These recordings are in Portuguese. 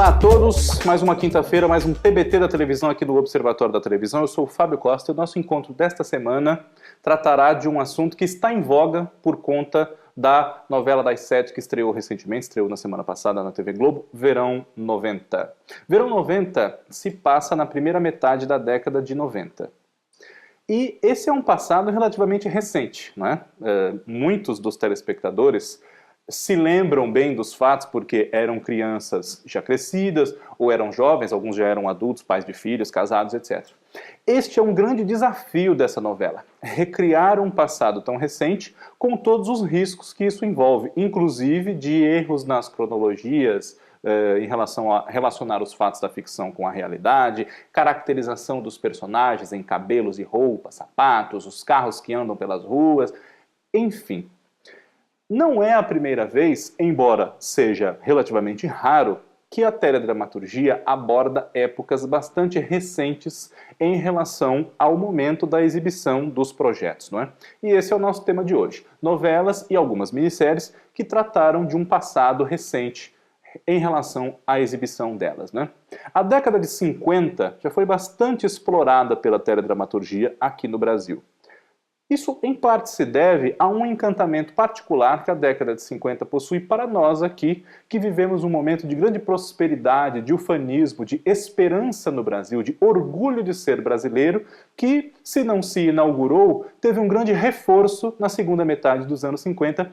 Olá a todos, mais uma quinta-feira, mais um TBT da televisão aqui do Observatório da Televisão. Eu sou o Fábio Costa e o nosso encontro desta semana tratará de um assunto que está em voga por conta da novela das 7 que estreou recentemente, estreou na semana passada na TV Globo, Verão 90. Verão 90 se passa na primeira metade da década de 90. E esse é um passado relativamente recente, não é? Muitos dos telespectadores se lembram bem dos fatos porque eram crianças já crescidas, ou eram jovens, alguns já eram adultos, pais de filhos, casados, etc. Este é um grande desafio dessa novela, recriar um passado tão recente com todos os riscos que isso envolve, inclusive de erros nas cronologias, em relação a relacionar os fatos da ficção com a realidade, caracterização dos personagens em cabelos e roupas, sapatos, os carros que andam pelas ruas, enfim. Não é a primeira vez, embora seja relativamente raro, que a teledramaturgia aborda épocas bastante recentes em relação ao momento da exibição dos projetos, não é? E esse é o nosso tema de hoje. Novelas e algumas minisséries que trataram de um passado recente em relação à exibição delas, né? A década de 50 já foi bastante explorada pela teledramaturgia aqui no Brasil. Isso, em parte, se deve a um encantamento particular que a década de 50 possui para nós aqui, que vivemos um momento de grande prosperidade, de ufanismo, de esperança no Brasil, de orgulho de ser brasileiro, que, se não se inaugurou, teve um grande reforço na segunda metade dos anos 50,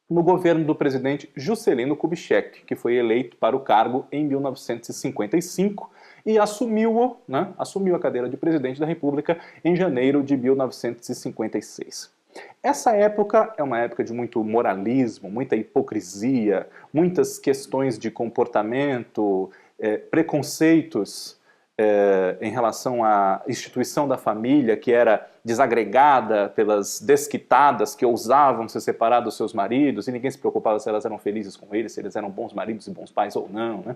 no governo do presidente Juscelino Kubitschek, que foi eleito para o cargo em 1955, e assumiu a cadeira de presidente da República em janeiro de 1956. Essa época é uma época de muito moralismo, muita hipocrisia, muitas questões de comportamento, preconceitos em relação à instituição da família, que era desagregada pelas desquitadas que ousavam se separar dos seus maridos, e ninguém se preocupava se elas eram felizes com eles, se eles eram bons maridos e bons pais ou não, né?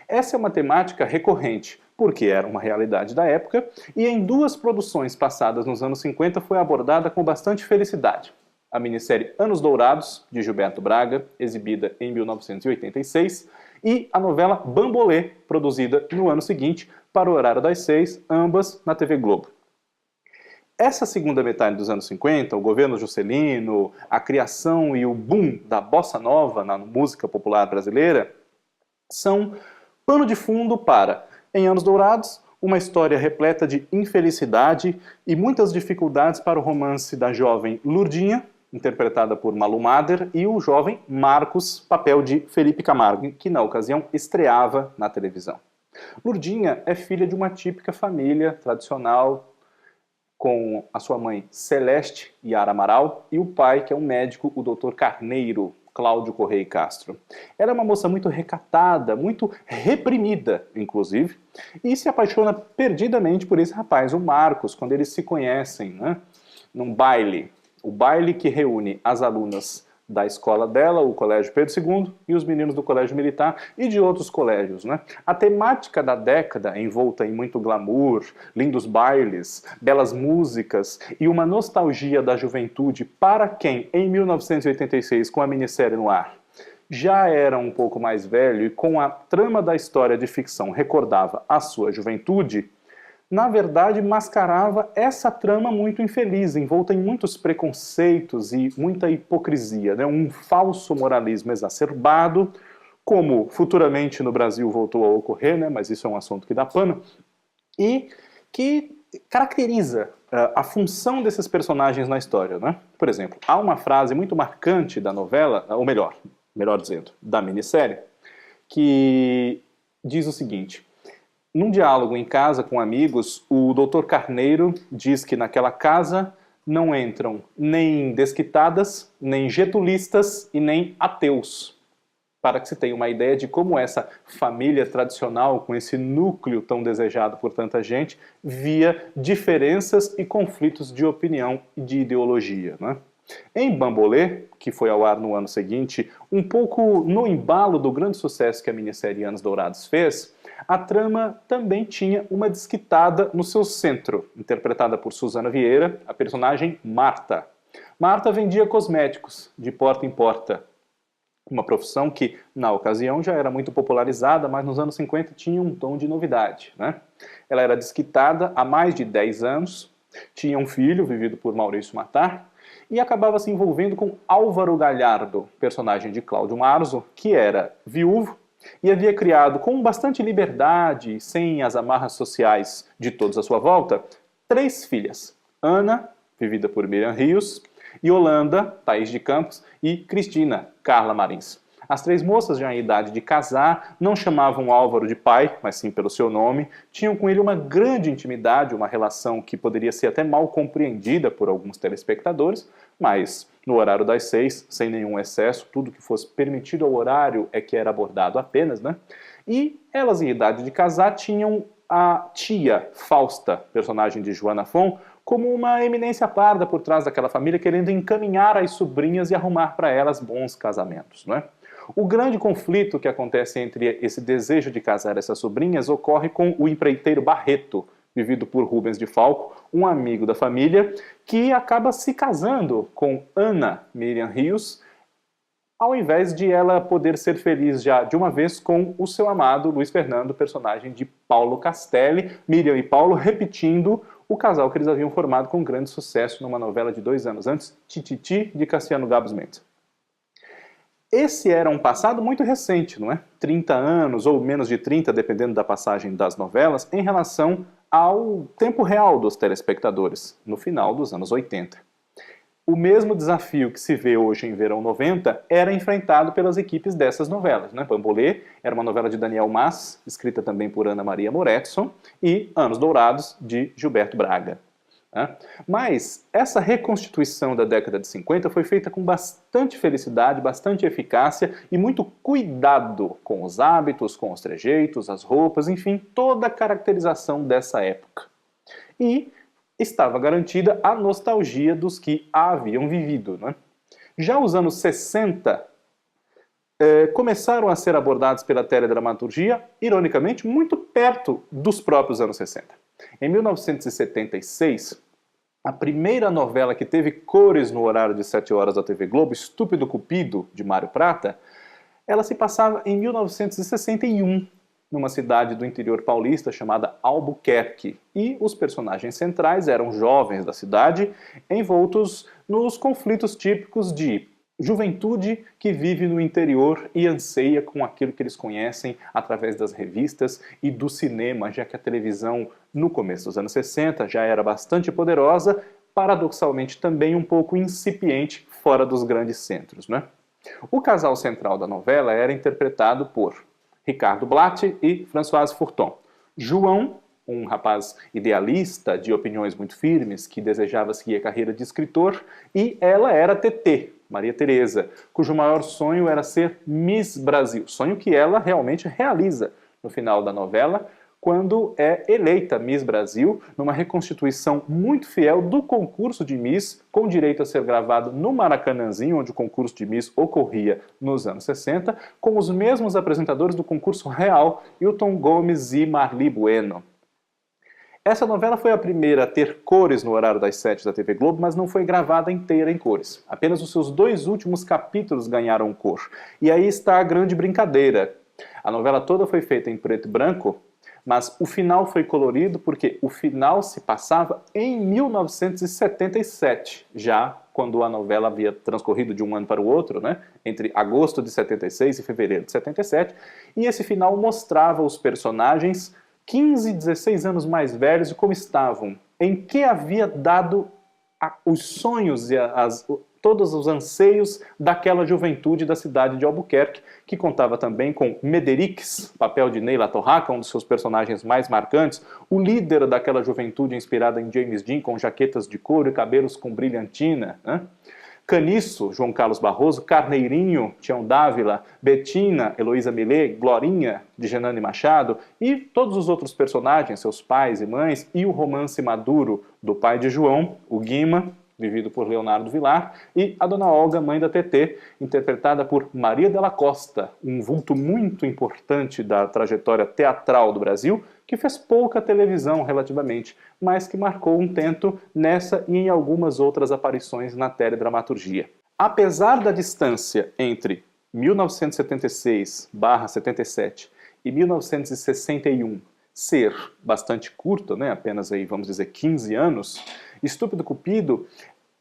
Essa é uma temática recorrente, porque era uma realidade da época, e em duas produções passadas nos anos 50 foi abordada com bastante felicidade. A minissérie Anos Dourados, de Gilberto Braga, exibida em 1986, e a novela Bambolê, produzida no ano seguinte, para o horário das 6, ambas na TV Globo. Essa segunda metade dos anos 50, o governo Juscelino, a criação e o boom da bossa nova na música popular brasileira, são pano de fundo para, em Anos Dourados, uma história repleta de infelicidade e muitas dificuldades para o romance da jovem Lurdinha, interpretada por Malu Mader, e o jovem Marcos, papel de Felipe Camargo, que na ocasião estreava na televisão. Lurdinha é filha de uma típica família tradicional, com a sua mãe Celeste Yara Amaral e o pai, que é um médico, o Dr. Carneiro, Cláudio Correia Castro. Ela é uma moça muito recatada, muito reprimida, inclusive, e se apaixona perdidamente por esse rapaz, o Marcos, quando eles se conhecem, né, num baile. O baile que reúne as alunas da escola dela, o Colégio Pedro II, e os meninos do Colégio Militar e de outros colégios, né? A temática da década, envolta em muito glamour, lindos bailes, belas músicas e uma nostalgia da juventude para quem, em 1986, com a minissérie no ar, já era um pouco mais velho e com a trama da história de ficção recordava a sua juventude, na verdade, mascarava essa trama muito infeliz, envolta em muitos preconceitos e muita hipocrisia, né? Um falso moralismo exacerbado, como futuramente no Brasil voltou a ocorrer, né? Mas isso é um assunto que dá pano, e que caracteriza a função desses personagens na história, né? Por exemplo, há uma frase muito marcante da novela, ou melhor dizendo, da minissérie, que diz o seguinte: num diálogo em casa com amigos, o Dr. Carneiro diz que naquela casa não entram nem desquitadas, nem getulistas e nem ateus. Para que se tenha uma ideia de como essa família tradicional, com esse núcleo tão desejado por tanta gente, via diferenças e conflitos de opinião e de ideologia, né? Em Bambolê, que foi ao ar no ano seguinte, um pouco no embalo do grande sucesso que a minissérie Anos Dourados fez, a trama também tinha uma desquitada no seu centro, interpretada por Suzana Vieira, a personagem Marta. Marta vendia cosméticos de porta em porta. Uma profissão que, na ocasião, já era muito popularizada, mas nos anos 50 tinha um tom de novidade, né? Ela era desquitada há mais de 10 anos, tinha um filho, vivido por Maurício Matar, e acabava se envolvendo com Álvaro Galhardo, personagem de Cláudio Marzo, que era viúvo e havia criado, com bastante liberdade, sem as amarras sociais de todos à sua volta, 3 filhas. Ana, vivida por Miriam Rios, Yolanda, Thaís de Campos, e Cristina, Carla Marins. As 3 moças, já em idade de casar, não chamavam Álvaro de pai, mas sim pelo seu nome, tinham com ele uma grande intimidade, uma relação que poderia ser até mal compreendida por alguns telespectadores, mas no horário das 6, sem nenhum excesso, tudo que fosse permitido ao horário é que era abordado apenas, né? E elas, em idade de casar, tinham a tia Fausta, personagem de Joana Fon, como uma eminência parda por trás daquela família, querendo encaminhar as sobrinhas e arrumar para elas bons casamentos, não é? O grande conflito que acontece entre esse desejo de casar essas sobrinhas ocorre com o empreiteiro Barreto, vivido por Rubens de Falco, um amigo da família, que acaba se casando com Ana Miriam Rios, ao invés de ela poder ser feliz já de uma vez com o seu amado Luiz Fernando, personagem de Paulo Castelli, Miriam e Paulo repetindo o casal que eles haviam formado com grande sucesso numa novela de 2 anos antes, Tititi, de Cassiano Gabos Mendes. Esse era um passado muito recente, não é? 30 anos ou menos de 30, dependendo da passagem das novelas, em relação ao tempo real dos telespectadores, no final dos anos 80. O mesmo desafio que se vê hoje em Verão 90 era enfrentado pelas equipes dessas novelas, né? Bambolê era uma novela de Daniel Mas, escrita também por Ana Maria Moretson, e Anos Dourados, de Gilberto Braga. Mas essa reconstituição da década de 50 foi feita com bastante felicidade, bastante eficácia e muito cuidado com os hábitos, com os trejeitos, as roupas, enfim, toda a caracterização dessa época. E estava garantida a nostalgia dos que a haviam vivido, né? Já os anos 60 começaram a ser abordados pela teledramaturgia, ironicamente, muito perto dos próprios anos 60. Em 1976, a primeira novela que teve cores no horário de 7 horas da TV Globo, Estúpido Cupido, de Mário Prata, ela se passava em 1961, numa cidade do interior paulista chamada Albuquerque. E os personagens centrais eram jovens da cidade, envoltos nos conflitos típicos de juventude que vive no interior e anseia com aquilo que eles conhecem através das revistas e do cinema, já que a televisão, no começo dos anos 60, já era bastante poderosa, paradoxalmente também um pouco incipiente fora dos grandes centros, né? O casal central da novela era interpretado por Ricardo Blatt e Françoise Fourton. João, um rapaz idealista, de opiniões muito firmes, que desejava seguir a carreira de escritor, e ela era Tetê, Maria Teresa, cujo maior sonho era ser Miss Brasil, sonho que ela realmente realiza no final da novela, quando é eleita Miss Brasil, numa reconstituição muito fiel do concurso de Miss, com direito a ser gravado no Maracanãzinho, onde o concurso de Miss ocorria nos anos 60, com os mesmos apresentadores do concurso real, Hilton Gomes e Marli Bueno. Essa novela foi a primeira a ter cores no horário das 7 da TV Globo, mas não foi gravada inteira em cores. Apenas os seus 2 últimos capítulos ganharam cor. E aí está a grande brincadeira. A novela toda foi feita em preto e branco, mas o final foi colorido porque o final se passava em 1977, já quando a novela havia transcorrido de um ano para o outro, né? Entre agosto de 76 e fevereiro de 77, e esse final mostrava os personagens 15, 16 anos mais velhos e como estavam, em que havia dado os sonhos e todos os anseios daquela juventude da cidade de Albuquerque, que contava também com Mederix, papel de Neila Torraca, um dos seus personagens mais marcantes, o líder daquela juventude inspirada em James Dean, com jaquetas de couro e cabelos com brilhantina, né? Caniço, João Carlos Barroso, Carneirinho, Tião Dávila, Betina, Heloísa Millet, Glorinha, de Genane Machado, e todos os outros personagens, seus pais e mães, e o romance maduro do pai de João, o Guima, vivido por Leonardo Vilar, e a Dona Olga, mãe da Tetê, interpretada por Maria della Costa, um vulto muito importante da trajetória teatral do Brasil, que fez pouca televisão relativamente, mas que marcou um tento nessa e em algumas outras aparições na teledramaturgia. Apesar da distância entre 1976/77 e 1961 ser bastante curta, né, apenas aí, vamos dizer, 15 anos, Estúpido Cupido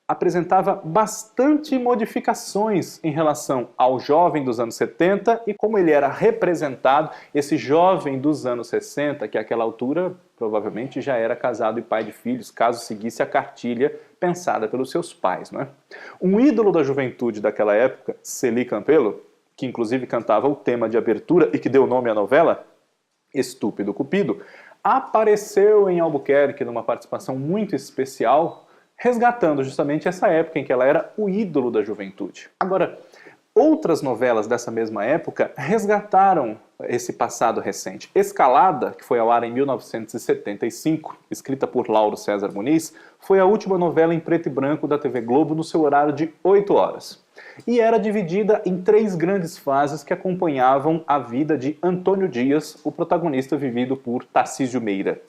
apresentava bastante modificações em relação ao jovem dos anos 70 e como ele era representado, esse jovem dos anos 60, que àquela altura provavelmente já era casado e pai de filhos, caso seguisse a cartilha pensada pelos seus pais, não é? Um ídolo da juventude daquela época, Celi Campelo, que inclusive cantava o tema de abertura e que deu nome à novela, Estúpido Cupido, apareceu em Albuquerque numa participação muito especial, resgatando justamente essa época em que ela era o ídolo da juventude. Agora, outras novelas dessa mesma época resgataram esse passado recente. Escalada, que foi ao ar em 1975, escrita por Lauro César Muniz, foi a última novela em preto e branco da TV Globo no seu horário de 8 horas. E era dividida em 3 grandes fases que acompanhavam a vida de Antônio Dias, o protagonista vivido por Tarcísio Meira.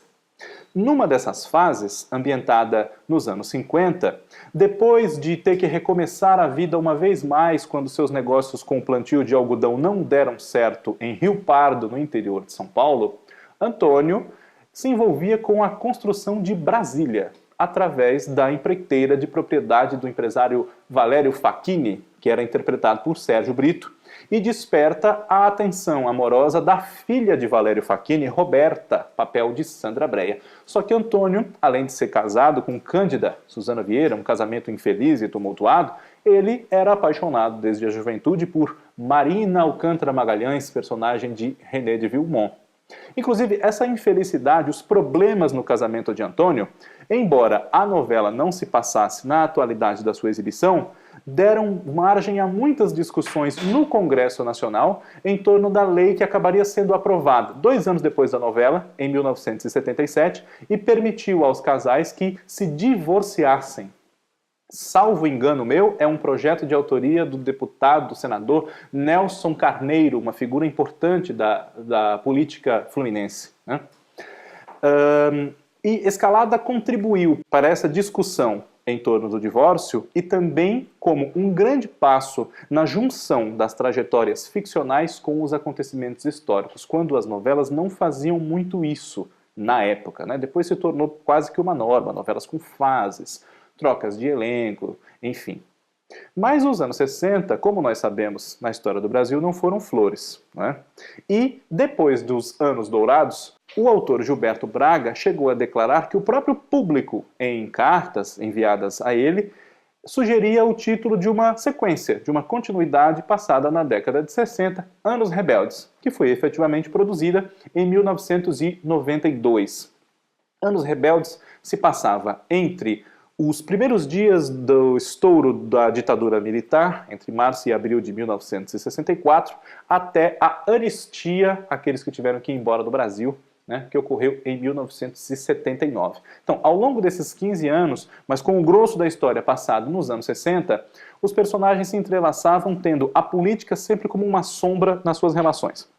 Numa dessas fases, ambientada nos anos 50, depois de ter que recomeçar a vida uma vez mais quando seus negócios com o plantio de algodão não deram certo em Rio Pardo, no interior de São Paulo, Antônio se envolvia com a construção de Brasília, através da empreiteira de propriedade do empresário Valério Facchini, que era interpretado por Sérgio Brito, e desperta a atenção amorosa da filha de Valério Facchini, Roberta, papel de Sandra Brea. Só que Antônio, além de ser casado com Cândida Suzana Vieira, um casamento infeliz e tumultuado, ele era apaixonado desde a juventude por Marina Alcântara Magalhães, personagem de René de Vilmont. Inclusive, essa infelicidade, os problemas no casamento de Antônio, embora a novela não se passasse na atualidade da sua exibição, deram margem a muitas discussões no Congresso Nacional em torno da lei que acabaria sendo aprovada 2 anos depois da novela, em 1977, e permitiu aos casais que se divorciassem. Salvo engano meu, é um projeto de autoria do deputado, do senador Nelson Carneiro, uma figura importante da política fluminense, né? E Escalada contribuiu para essa discussão em torno do divórcio e também como um grande passo na junção das trajetórias ficcionais com os acontecimentos históricos, quando as novelas não faziam muito isso na época, né? Depois se tornou quase que uma norma, novelas com fases, trocas de elenco, enfim. Mas os anos 60, como nós sabemos na história do Brasil, não foram flores, né? E depois dos anos dourados, o autor Gilberto Braga chegou a declarar que o próprio público, em cartas enviadas a ele, sugeria o título de uma sequência, de uma continuidade passada na década de 60, Anos Rebeldes, que foi efetivamente produzida em 1992. Anos Rebeldes se passava entre os primeiros dias do estouro da ditadura militar, entre março e abril de 1964, até a anistia àqueles que tiveram que ir embora do Brasil, né, que ocorreu em 1979. Então, ao longo desses 15 anos, mas com o grosso da história passado nos anos 60, os personagens se entrelaçavam, tendo a política sempre como uma sombra nas suas relações.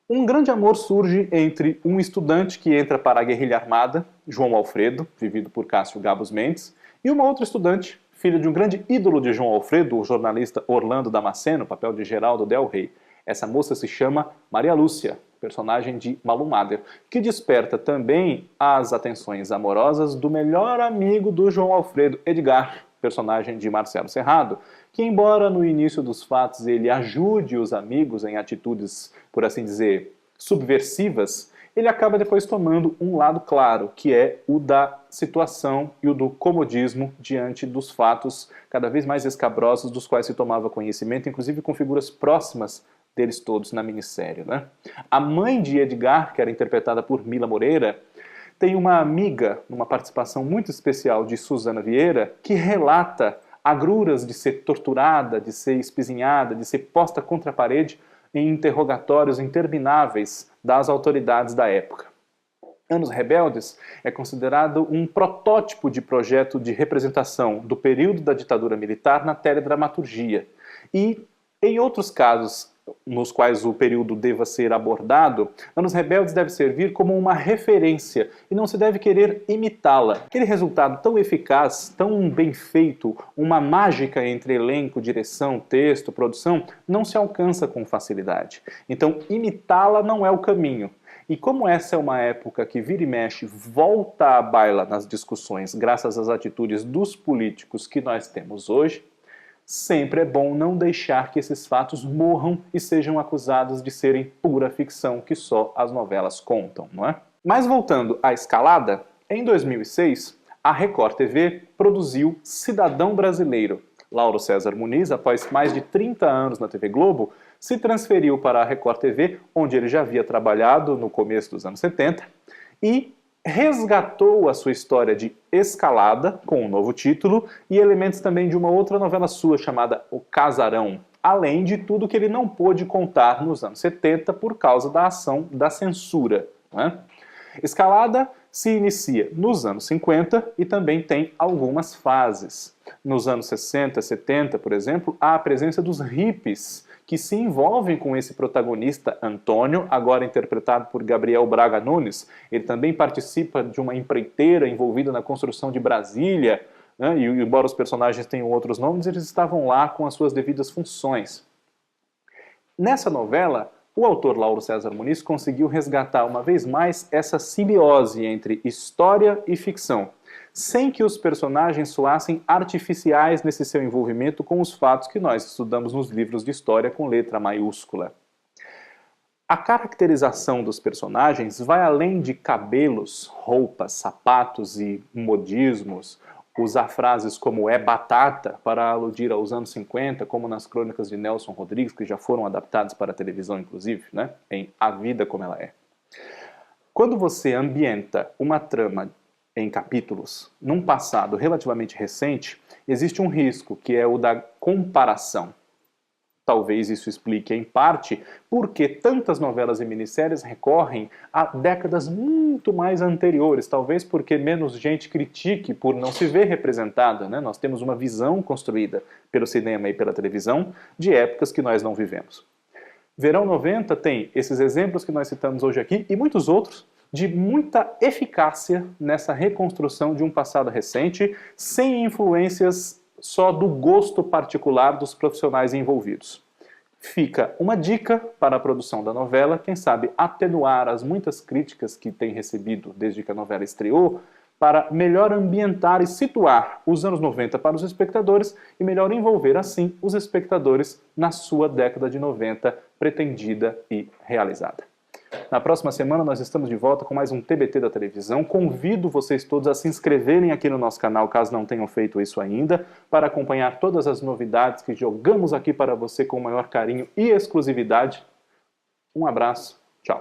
Um grande amor surge entre um estudante que entra para a guerrilha armada, João Alfredo, vivido por Cássio Gabos Mendes, e uma outra estudante, filha de um grande ídolo de João Alfredo, o jornalista Orlando Damasceno, papel de Geraldo Del Rey. Essa moça se chama Maria Lúcia, personagem de Malu Mader, que desperta também as atenções amorosas do melhor amigo do João Alfredo, Edgar, personagem de Marcelo Serrado, que embora no início dos fatos ele ajude os amigos em atitudes, por assim dizer, subversivas, ele acaba depois tomando um lado claro, que é o da situação e o do comodismo diante dos fatos cada vez mais escabrosos dos quais se tomava conhecimento, inclusive com figuras próximas deles todos na minissérie, né? A mãe de Edgar, que era interpretada por Mila Moreira, tem uma amiga, numa participação muito especial de Suzana Vieira, que relata agruras de ser torturada, de ser espizinhada, de ser posta contra a parede em interrogatórios intermináveis das autoridades da época. Anos Rebeldes é considerado um protótipo de projeto de representação do período da ditadura militar na teledramaturgia. E, em outros casos, nos quais o período deva ser abordado, Anos Rebeldes deve servir como uma referência e não se deve querer imitá-la. Aquele resultado tão eficaz, tão bem feito, uma mágica entre elenco, direção, texto, produção, não se alcança com facilidade. Então, imitá-la não é o caminho. E como essa é uma época que vira e mexe, volta à baila nas discussões, graças às atitudes dos políticos que nós temos hoje, sempre é bom não deixar que esses fatos morram e sejam acusados de serem pura ficção que só as novelas contam, não é? Mas voltando à escalada, em 2006, a Record TV produziu Cidadão Brasileiro. Lauro César Muniz, após mais de 30 anos na TV Globo, se transferiu para a Record TV, onde ele já havia trabalhado no começo dos anos 70, e resgatou a sua história de escalada, com um novo título, e elementos também de uma outra novela sua, chamada O Casarão, além de tudo que ele não pôde contar nos anos 70 por causa da ação da censura, né? Escalada se inicia nos anos 50 e também tem algumas fases. Nos anos 60, 70, por exemplo, há a presença dos hippies, que se envolvem com esse protagonista, Antônio, agora interpretado por Gabriel Braga Nunes. Ele também participa de uma empreiteira envolvida na construção de Brasília, né? E embora os personagens tenham outros nomes, eles estavam lá com as suas devidas funções. Nessa novela, o autor Lauro César Muniz conseguiu resgatar uma vez mais essa simbiose entre história e ficção, sem que os personagens soassem artificiais nesse seu envolvimento com os fatos que nós estudamos nos livros de história com letra maiúscula. A caracterização dos personagens vai além de cabelos, roupas, sapatos e modismos, usar frases como "é batata" para aludir aos anos 50, como nas crônicas de Nelson Rodrigues, que já foram adaptadas para a televisão, inclusive, né? Em A Vida Como Ela É. Quando você ambienta uma trama em capítulos, num passado relativamente recente, existe um risco, que é o da comparação. Talvez isso explique, em parte, porque tantas novelas e minisséries recorrem a décadas muito mais anteriores, talvez porque menos gente critique por não se ver representada, né? Nós temos uma visão construída pelo cinema e pela televisão de épocas que nós não vivemos. Verão 90 tem esses exemplos que nós citamos hoje aqui e muitos outros, de muita eficácia nessa reconstrução de um passado recente, sem influências só do gosto particular dos profissionais envolvidos. Fica uma dica para a produção da novela, quem sabe atenuar as muitas críticas que tem recebido desde que a novela estreou, para melhor ambientar e situar os anos 90 para os espectadores e melhor envolver assim os espectadores na sua década de 90 pretendida e realizada. Na próxima semana nós estamos de volta com mais um TBT da televisão. Convido vocês todos a se inscreverem aqui no nosso canal, caso não tenham feito isso ainda, para acompanhar todas as novidades que jogamos aqui para você com o maior carinho e exclusividade. Um abraço, tchau!